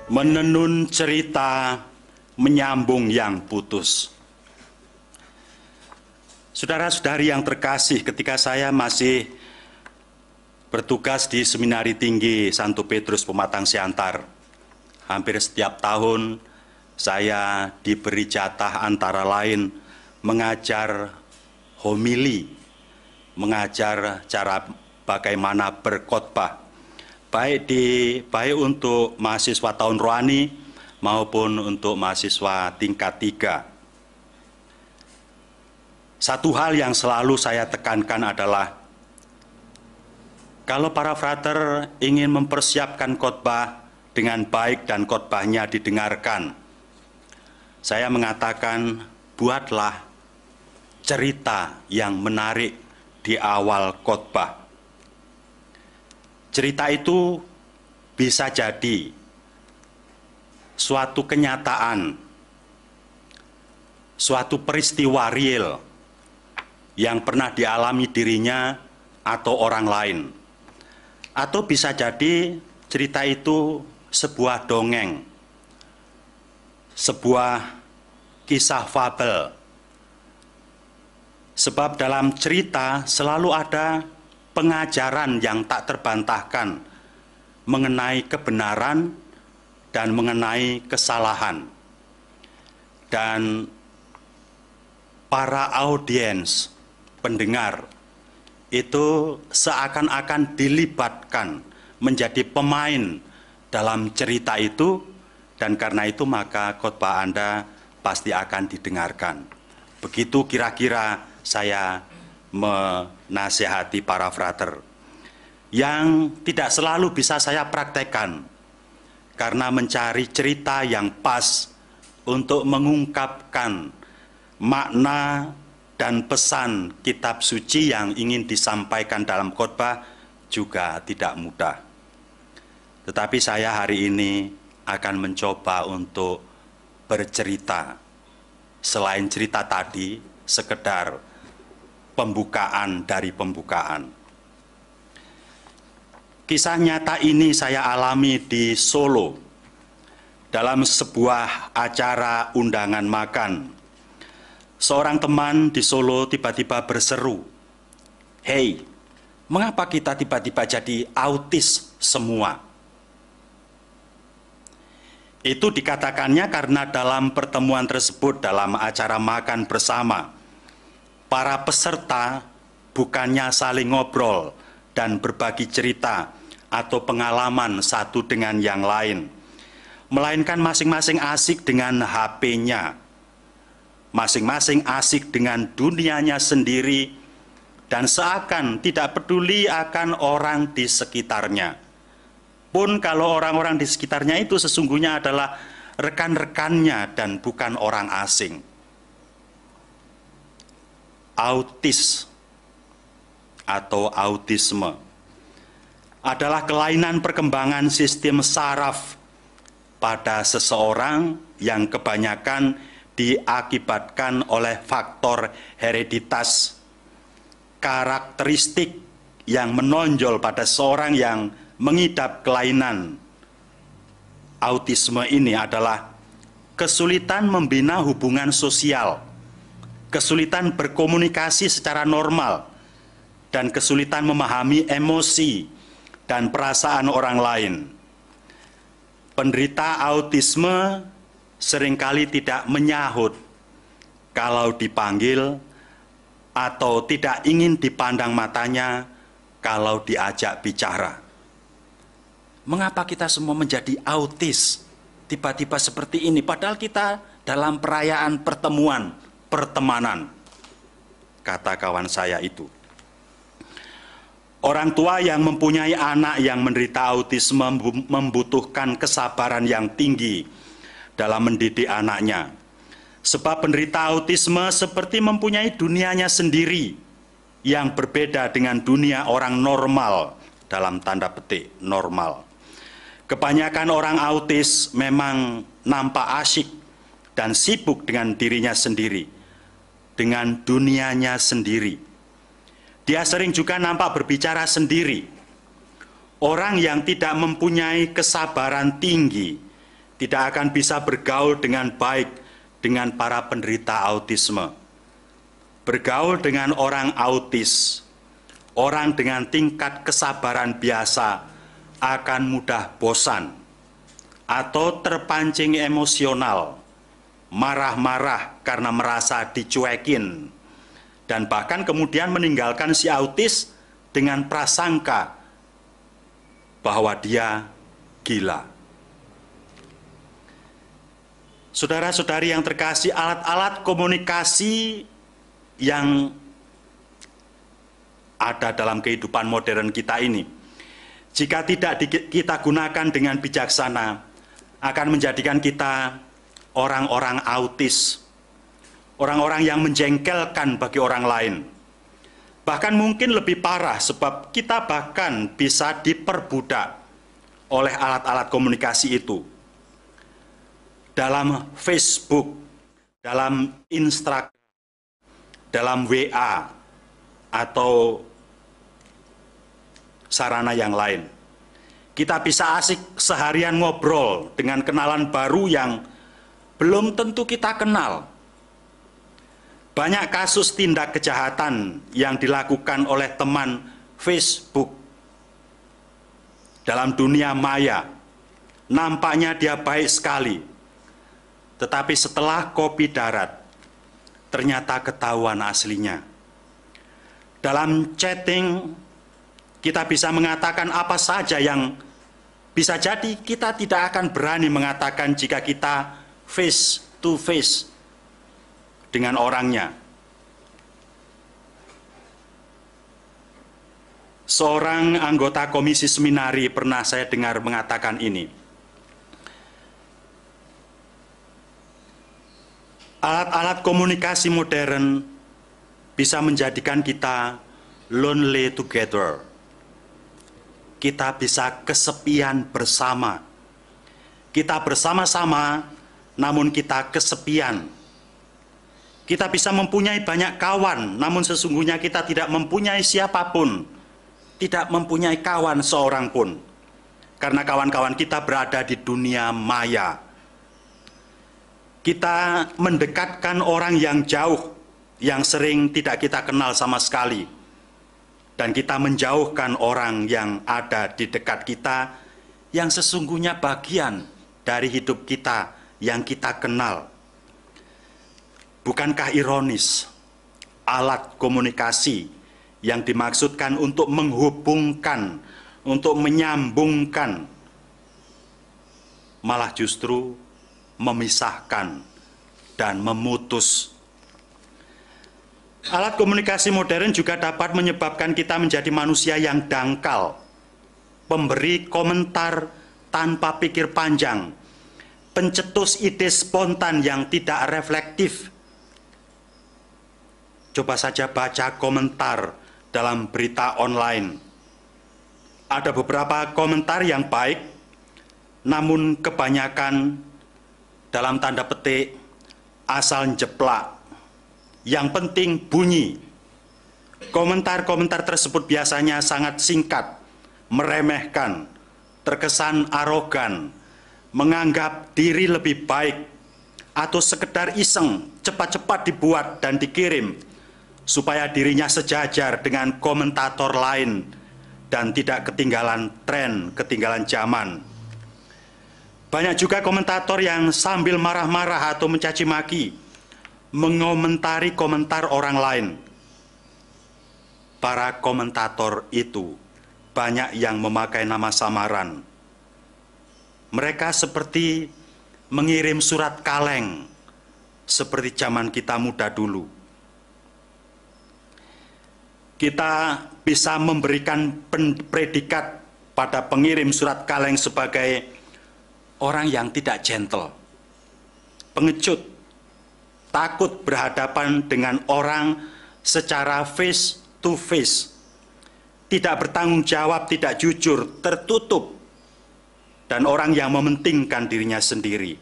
menenun cerita menyambung yang putus. Saudara-saudari yang terkasih, ketika saya masih bertugas di Seminari Tinggi Santo Petrus Pematang Siantar, hampir setiap tahun saya diberi jatah antara lain mengajar homili, mengajar cara bagaimana berkhotbah, baik untuk mahasiswa tahun rohani maupun untuk mahasiswa tingkat 3. Satu hal yang selalu saya tekankan adalah kalau para frater ingin mempersiapkan khotbah dengan baik dan khotbahnya didengarkan, saya mengatakan buatlah cerita yang menarik di awal khotbah. Cerita itu bisa jadi suatu kenyataan, suatu peristiwa real yang pernah dialami dirinya atau orang lain. Atau bisa jadi cerita itu sebuah dongeng, sebuah kisah fabel. Sebab dalam cerita selalu ada pengajaran yang tak terbantahkan mengenai kebenaran dan mengenai kesalahan. Dan para audiens, pendengar, itu seakan-akan dilibatkan menjadi pemain dalam cerita itu, dan karena itu maka khotbah Anda pasti akan didengarkan. Begitu kira-kira saya menasihati para frater, yang tidak selalu bisa saya praktekkan karena mencari cerita yang pas untuk mengungkapkan makna dan pesan kitab suci yang ingin disampaikan dalam khotbah juga tidak mudah. Tetapi saya hari ini akan mencoba untuk bercerita. Selain cerita tadi, sekedar pembukaan dari pembukaan. Kisah nyata ini saya alami di Solo dalam sebuah acara undangan makan. Seorang teman di Solo tiba-tiba berseru, "Hei, mengapa kita tiba-tiba jadi autis semua?" Itu dikatakannya karena dalam pertemuan tersebut, dalam acara makan bersama, para peserta bukannya saling ngobrol dan berbagi cerita atau pengalaman satu dengan yang lain, melainkan masing-masing asik dengan HP-nya. Masing-masing asik dengan dunianya sendiri dan seakan tidak peduli akan orang di sekitarnya. Pun kalau orang-orang di sekitarnya itu sesungguhnya adalah rekan-rekannya dan bukan orang asing. Autis atau autisme adalah kelainan perkembangan sistem saraf pada seseorang yang kebanyakan diakibatkan oleh faktor hereditas. Karakteristik yang menonjol pada seorang yang mengidap kelainan autisme ini adalah kesulitan membina hubungan sosial, kesulitan berkomunikasi secara normal, dan kesulitan memahami emosi dan perasaan orang lain. Penderita autisme seringkali tidak menyahut kalau dipanggil atau tidak ingin dipandang matanya kalau diajak bicara. Mengapa kita semua menjadi autis tiba-tiba seperti ini, padahal kita dalam perayaan pertemuan, pertemanan, kata kawan saya itu. Orang tua yang mempunyai anak yang menderita autisme membutuhkan kesabaran yang tinggi dalam mendidik anaknya. Sebab penderita autisme seperti mempunyai dunianya sendiri yang berbeda dengan dunia orang normal, dalam tanda petik normal. Kebanyakan orang autis memang nampak asyik dan sibuk dengan dirinya sendiri, dengan dunianya sendiri. Dia sering juga nampak berbicara sendiri. Orang yang tidak mempunyai kesabaran tinggi tidak akan bisa bergaul dengan baik dengan para penderita autisme. Bergaul dengan orang autis, orang dengan tingkat kesabaran biasa akan mudah bosan atau terpancing emosional, marah-marah karena merasa dicuekin, dan bahkan kemudian meninggalkan si autis dengan prasangka bahwa dia gila. Saudara-saudari yang terkasih, alat-alat komunikasi yang ada dalam kehidupan modern kita ini, jika tidak kita gunakan dengan bijaksana, akan menjadikan kita orang-orang autis, orang-orang yang menjengkelkan bagi orang lain. Bahkan mungkin lebih parah, sebab kita bahkan bisa diperbudak oleh alat-alat komunikasi itu. Dalam Facebook, dalam Instagram, dalam WA, atau sarana yang lain. Kita bisa asik seharian ngobrol dengan kenalan baru yang belum tentu kita kenal. Banyak kasus tindak kejahatan yang dilakukan oleh teman Facebook dalam dunia maya. Nampaknya dia baik sekali, tetapi setelah kopi darat, ternyata ketahuan aslinya. Dalam chatting, kita bisa mengatakan apa saja yang bisa jadi kita tidak akan berani mengatakan jika kita face to face dengan orangnya. Seorang anggota komisi seminari pernah saya dengar mengatakan ini. Alat-alat komunikasi modern bisa menjadikan kita lonely together. Kita bisa kesepian bersama. Kita bersama-sama, namun kita kesepian. Kita bisa mempunyai banyak kawan, namun sesungguhnya kita tidak mempunyai siapapun, tidak mempunyai kawan seorang pun, karena kawan-kawan kita berada di dunia maya. Kita mendekatkan orang yang jauh, yang sering tidak kita kenal sama sekali, dan kita menjauhkan orang yang ada di dekat kita, yang sesungguhnya bagian dari hidup kita yang kita kenal. Bukankah ironis, alat komunikasi yang dimaksudkan untuk menghubungkan, untuk menyambungkan, malah justru memisahkan dan memutus. Alat komunikasi modern juga dapat menyebabkan kita menjadi manusia yang dangkal, pemberi komentar tanpa pikir panjang, pencetus ide spontan yang tidak reflektif. Coba saja baca komentar dalam berita online. Ada beberapa komentar yang baik, namun kebanyakan dalam tanda petik asal jeplak. Yang penting bunyi. Komentar-komentar tersebut biasanya sangat singkat, meremehkan, terkesan arogan, menganggap diri lebih baik, atau sekedar iseng, cepat-cepat dibuat dan dikirim, supaya dirinya sejajar dengan komentator lain dan tidak ketinggalan tren, ketinggalan zaman. Banyak juga komentator yang sambil marah-marah atau mencaci maki, mengomentari komentar orang lain. Para komentator itu banyak yang memakai nama samaran. Mereka seperti mengirim surat kaleng, seperti zaman kita muda dulu. Kita bisa memberikan predikat pada pengirim surat kaleng sebagai orang yang tidak gentle, pengecut, takut berhadapan dengan orang secara face to face, tidak bertanggung jawab, tidak jujur, tertutup, dan orang yang mementingkan dirinya sendiri.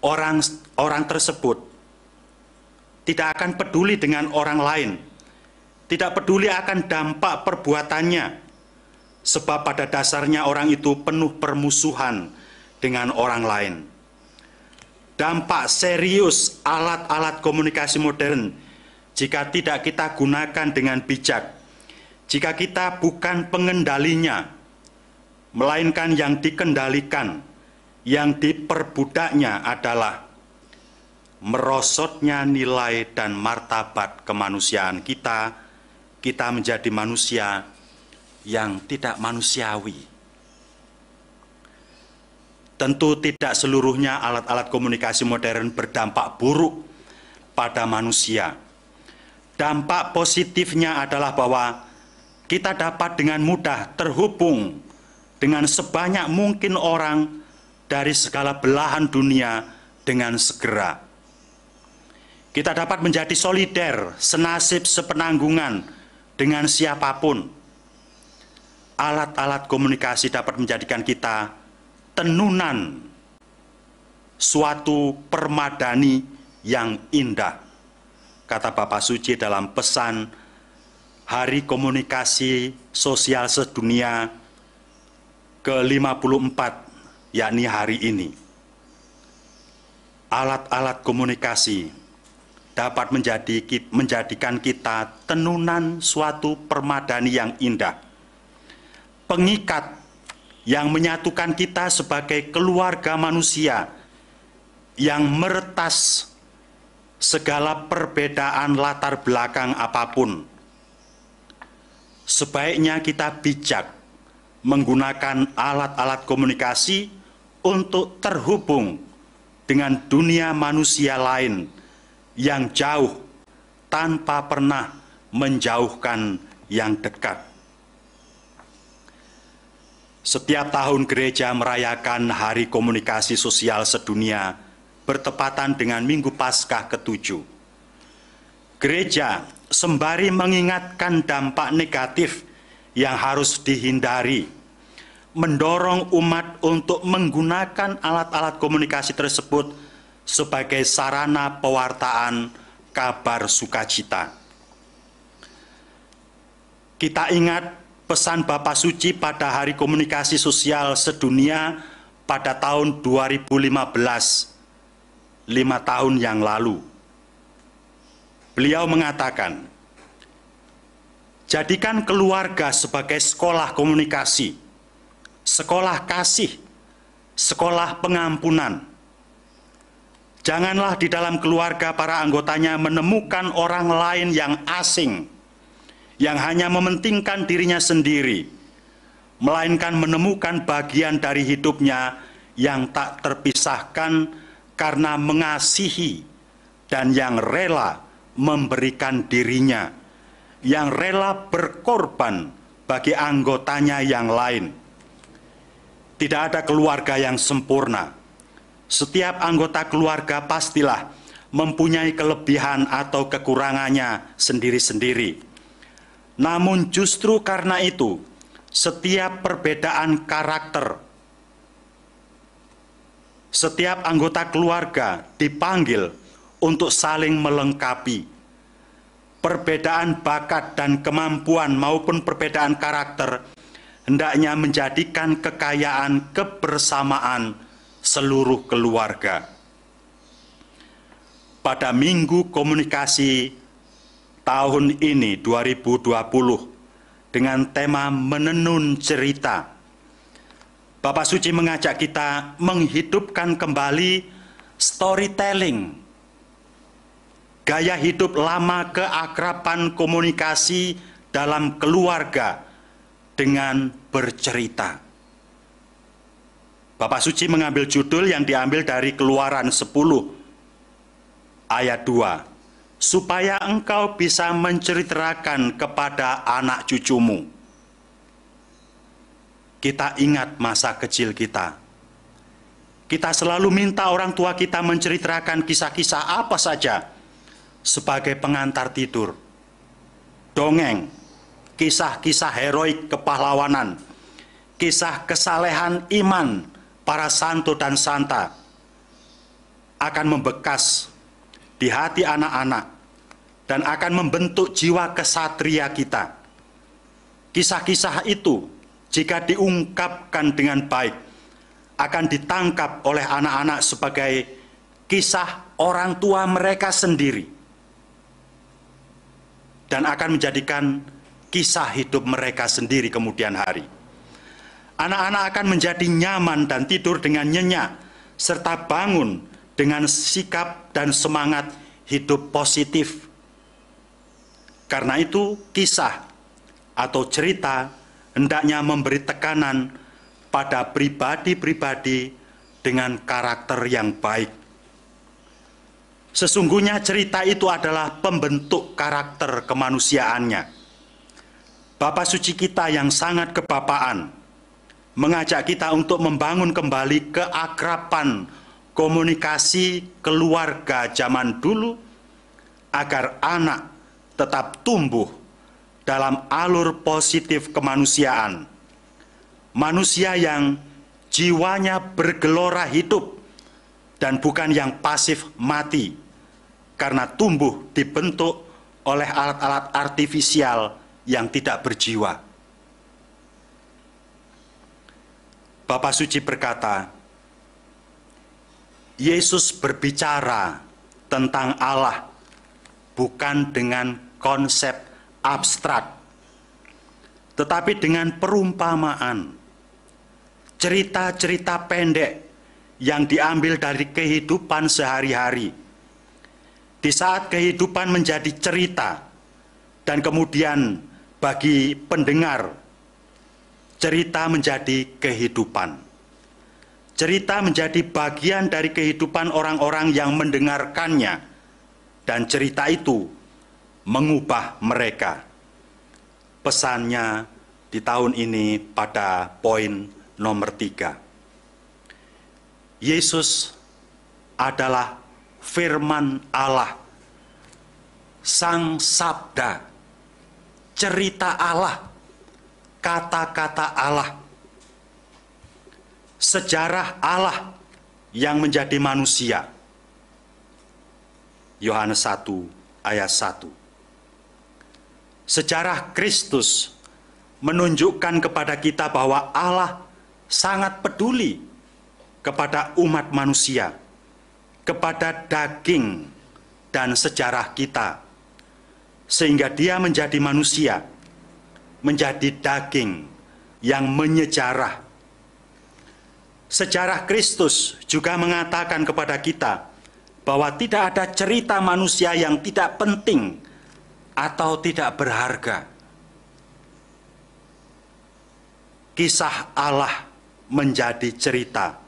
Orang tersebut tidak akan peduli dengan orang lain, tidak peduli akan dampak perbuatannya, sebab pada dasarnya orang itu penuh permusuhan dengan orang lain. Dampak serius alat-alat komunikasi modern jika tidak kita gunakan dengan bijak, jika kita bukan pengendalinya, melainkan yang dikendalikan, yang diperbudaknya adalah merosotnya nilai dan martabat kemanusiaan kita, kita menjadi manusia yang tidak manusiawi. Tentu tidak seluruhnya alat-alat komunikasi modern berdampak buruk pada manusia. Dampak positifnya adalah bahwa kita dapat dengan mudah terhubung dengan sebanyak mungkin orang dari segala belahan dunia dengan segera. Kita dapat menjadi solider, senasib, sepenanggungan dengan siapapun. Alat-alat komunikasi dapat menjadikan kita tenunan suatu permadani yang indah. Kata Bapak Suci dalam pesan Hari Komunikasi Sosial Sedunia ke-54, yakni hari ini. Alat-alat komunikasi dapat menjadikan kita tenunan suatu permadani yang indah. Pengikat yang menyatukan kita sebagai keluarga manusia yang meretas segala perbedaan latar belakang apapun. Sebaiknya kita bijak menggunakan alat-alat komunikasi untuk terhubung dengan dunia manusia lain yang jauh tanpa pernah menjauhkan yang dekat. Setiap tahun gereja merayakan Hari Komunikasi Sosial Sedunia bertepatan dengan Minggu Paskah ke-7. Gereja sembari mengingatkan dampak negatif yang harus dihindari, mendorong umat untuk menggunakan alat-alat komunikasi tersebut sebagai sarana pewartaan kabar sukacita. Kita ingat pesan Bapak Suci pada Hari Komunikasi Sosial Sedunia pada tahun 2015, 5 tahun yang lalu. Beliau mengatakan, jadikan keluarga sebagai sekolah komunikasi, sekolah kasih, sekolah pengampunan. Janganlah di dalam keluarga para anggotanya menemukan orang lain yang asing, yang hanya mementingkan dirinya sendiri, melainkan menemukan bagian dari hidupnya yang tak terpisahkan karena mengasihi dan yang rela memberikan dirinya, yang rela berkorban bagi anggotanya yang lain. Tidak ada keluarga yang sempurna. Setiap anggota keluarga pastilah mempunyai kelebihan atau kekurangannya sendiri-sendiri. Namun justru karena itu, setiap perbedaan karakter, setiap anggota keluarga dipanggil untuk saling melengkapi. Perbedaan bakat dan kemampuan maupun perbedaan karakter hendaknya menjadikan kekayaan kebersamaan seluruh keluarga. Pada Minggu Komunikasi tahun ini 2020 dengan tema menenun cerita, Bapak Suci mengajak kita menghidupkan kembali storytelling, gaya hidup lama keakraban komunikasi dalam keluarga dengan bercerita. Bapak Suci mengambil judul yang diambil dari Keluaran 10 ayat 2. Supaya engkau bisa menceritakan kepada anak cucumu. Kita ingat masa kecil kita. Kita selalu minta orang tua kita menceritakan kisah-kisah apa saja sebagai pengantar tidur. Dongeng, kisah-kisah heroik kepahlawanan, kisah kesalehan iman para santo dan santa akan membekas di hati anak-anak dan akan membentuk jiwa kesatria kita. Kisah-kisah itu jika diungkapkan dengan baik akan ditangkap oleh anak-anak sebagai kisah orang tua mereka sendiri, dan akan menjadikan kisah hidup mereka sendiri kemudian hari. Anak-anak akan menjadi nyaman dan tidur dengan nyenyak, serta bangun dengan sikap dan semangat hidup positif. Karena itu, kisah atau cerita hendaknya memberi tekanan pada pribadi-pribadi dengan karakter yang baik. Sesungguhnya cerita itu adalah pembentuk karakter kemanusiaannya. Bapa suci kita yang sangat kebapaan mengajak kita untuk membangun kembali keakraban komunikasi keluarga zaman dulu, agar anak tetap tumbuh dalam alur positif kemanusiaan. Manusia yang jiwanya bergelora hidup dan bukan yang pasif mati, karena tumbuh dibentuk oleh alat-alat artifisial yang tidak berjiwa. Bapa Suci berkata, Yesus berbicara tentang Allah bukan dengan konsep abstrak, tetapi dengan perumpamaan, cerita-cerita pendek yang diambil dari kehidupan sehari-hari. Di saat kehidupan menjadi cerita, dan kemudian bagi pendengar, cerita menjadi kehidupan. Cerita menjadi bagian dari kehidupan orang-orang yang mendengarkannya, dan cerita itu mengubah mereka. Pesannya di tahun ini pada poin nomor 3. Yesus adalah firman Allah, Sang Sabda, cerita Allah, kata-kata Allah, sejarah Allah yang menjadi manusia. Yohanes 1 ayat 1. Sejarah Kristus menunjukkan kepada kita bahwa Allah sangat peduli kepada umat manusia, kepada daging dan sejarah kita, sehingga Dia menjadi manusia, menjadi daging yang menyejarah. Sejarah Kristus juga mengatakan kepada kita bahwa tidak ada cerita manusia yang tidak penting atau tidak berharga. Kisah Allah menjadi cerita.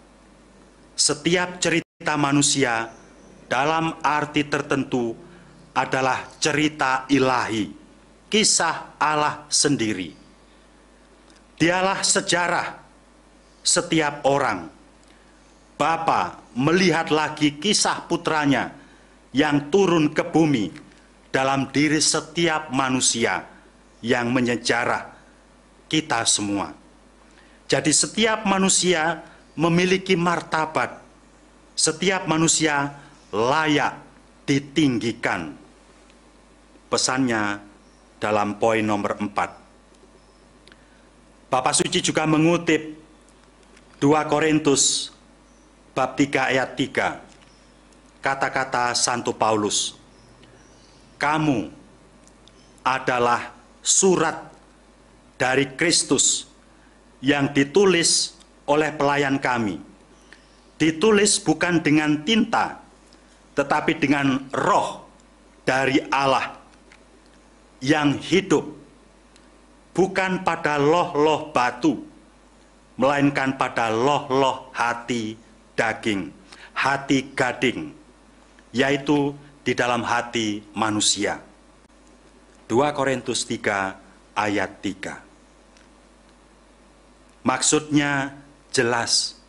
Setiap cerita manusia dalam arti tertentu adalah cerita ilahi, kisah Allah sendiri. Dialah sejarah setiap orang. Bapa melihat lagi kisah putranya yang turun ke bumi dalam diri setiap manusia yang menyejarah kita semua. Jadi setiap manusia memiliki martabat. Setiap manusia layak ditinggikan. Pesannya dalam poin nomor 4. Bapak Suci juga mengutip 2 Korintus bab 3 ayat 3. Kata-kata Santo Paulus, kamu adalah surat dari Kristus yang ditulis oleh pelayan kami. Ditulis bukan dengan tinta, tetapi dengan roh dari Allah yang hidup, bukan pada loh-loh batu, melainkan pada loh-loh hati daging, hati gading, yaitu di dalam hati manusia. 2 Korintus 3 ayat 3. Maksudnya jelas.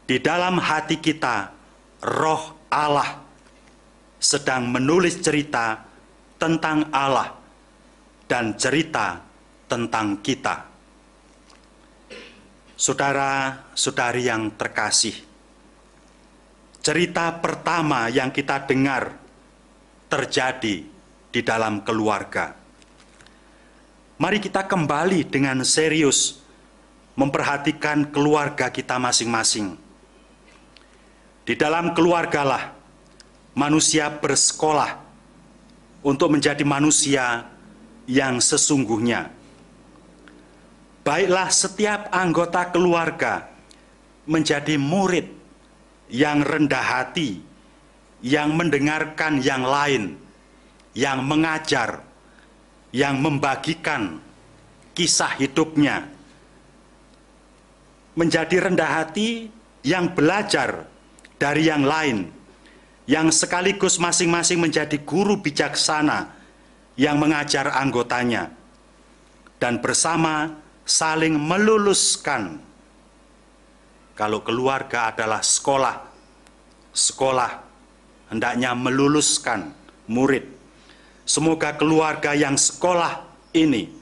Di dalam hati kita, roh Allah sedang menulis cerita tentang Allah dan cerita tentang kita. Saudara-saudari yang terkasih, cerita pertama yang kita dengar terjadi di dalam keluarga. Mari kita kembali dengan serius memperhatikan keluarga kita masing-masing. Di dalam keluargalah manusia bersekolah untuk menjadi manusia yang sesungguhnya. Baiklah setiap anggota keluarga menjadi murid yang rendah hati, yang mendengarkan yang lain, yang mengajar, yang membagikan kisah hidupnya, menjadi rendah hati yang belajar dari yang lain, yang sekaligus masing-masing menjadi guru bijaksana yang mengajar anggotanya, dan bersama saling meluluskan. Kalau keluarga adalah sekolah, sekolah hendaknya meluluskan murid. Semoga keluarga yang sekolah ini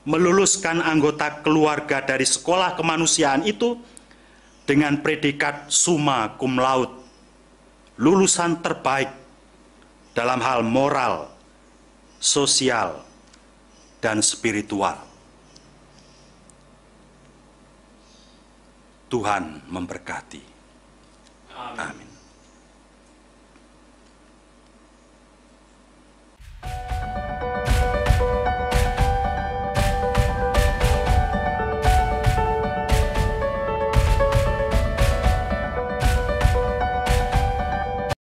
meluluskan anggota keluarga dari sekolah kemanusiaan itu dengan predikat summa cum laude, lulusan terbaik dalam hal moral, sosial, dan spiritual. Tuhan memberkati. Amin.